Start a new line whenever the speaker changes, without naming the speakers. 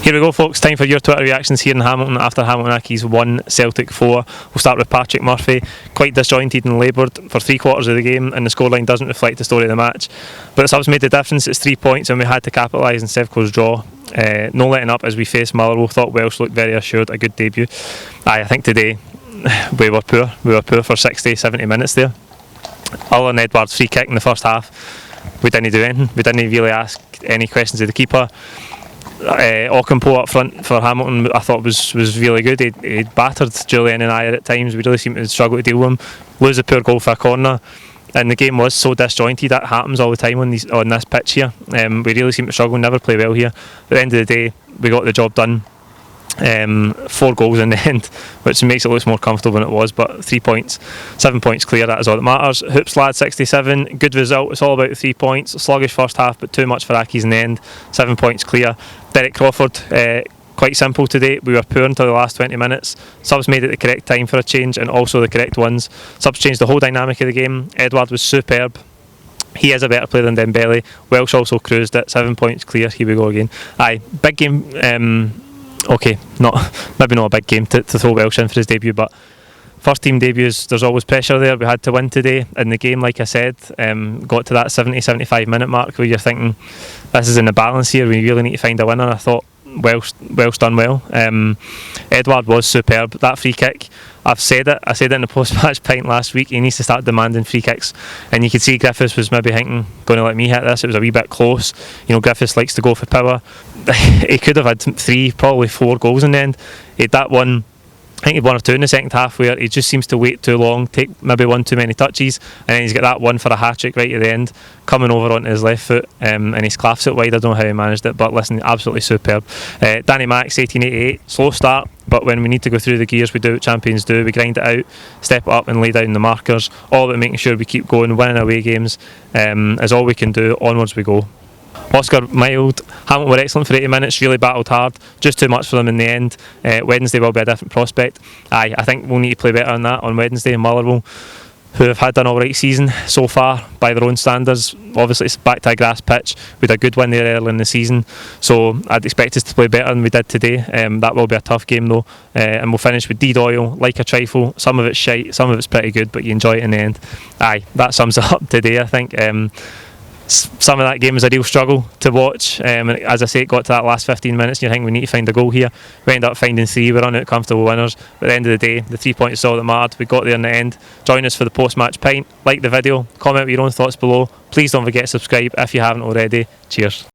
Here we go, folks. Time for your Twitter reactions here in Hamilton after Hamilton Accies 1, Celtic 4. We'll start with Patrick Murphy. Quite disjointed and laboured for 3/4 of the game, and the scoreline doesn't reflect the story of the match. But the subs made the difference. It's 3 points, and we had to capitalise in Sevco's draw. No letting up as we faced Motherwell. Thought Welsh looked very assured. A good debut. I think today we were poor. We were poor for 60, 70 minutes there. Odsonne Edouard's free kick in the first half. We didn't do anything. We didn't really ask any questions of the keeper. Ocampo up front for Hamilton, I thought was really good. He battered Jullien and Ayer at times. We really seemed to struggle to deal with him. Lose a poor goal for a corner, and the game was so disjointed. That happens all the time on this pitch here. We really seem to struggle, never play well here. At the end of the day, we got the job done. 4 goals in the end, which makes it look more comfortable than it was, but 3 points, 7 points clear, that is all that matters. Hoops Lad 67, good result. It's all about the 3 points. Sluggish first half, but too much for Accies in the end. 7 points clear. Derek Crawford, quite simple today. We were poor until the last 20 minutes. Subs made it the correct time for a change, and also the correct ones. Subs changed the whole dynamic of the game. Edouard was superb. He is a better player than Dembele. Welsh also cruised it. 7 points clear. Here we go again. Aye, big game. Okay, maybe not a big game to throw Welsh in for his debut, but first team debuts, there's always pressure there. We had to win today, and the game, like I said, got to that 70-75 minute mark where you're thinking this is in the balance here, we really need to find a winner. I thought Welsh done well. Edouard was superb. That free kick, I said it in the post-match pint last week, he needs to start demanding free kicks, and you could see Griffiths was maybe thinking, going to let me hit this. It was a wee bit close. You know, Griffiths likes to go for power. He could have had 3, probably 4 goals in the end. He had that one, I think he had 1 or 2 in the second half where he just seems to wait too long, take maybe 1 too many touches, and then he's got that one for a hat-trick right at the end, coming over onto his left foot, and he's claffs it wide. I don't know how he managed it, but listen, absolutely superb. Danny Max 1888, slow start, but when we need to go through the gears, we do what champions do. We grind it out, step it up and lay down the markers, all about making sure we keep going, winning away games is all we can do. Onwards we go. Oscar Mild, Hamilton were excellent for 80 minutes, really battled hard, just too much for them in the end. Wednesday will be a different prospect. I think we'll need to play better than that on Wednesday. Motherwell, who have had an alright season so far by their own standards, obviously it's back to a grass pitch. We had a good win there early in the season, so I'd expect us to play better than we did today. That will be a tough game though, and we'll finish with Deed Oil, like a trifle. Some of it's shite, some of it's pretty good, but you enjoy it in the end. That sums it up today, I think. Some of that game was a real struggle to watch, and as I say, it got to that last 15 minutes and you think we need to find a goal here. We ended up finding 3, we're on comfortable winners, but at the end of the day, the 3 points is all that mattered. We got there in the end. Join us for the post-match pint, like the video, comment with your own thoughts below. Please don't forget to subscribe if you haven't already. Cheers.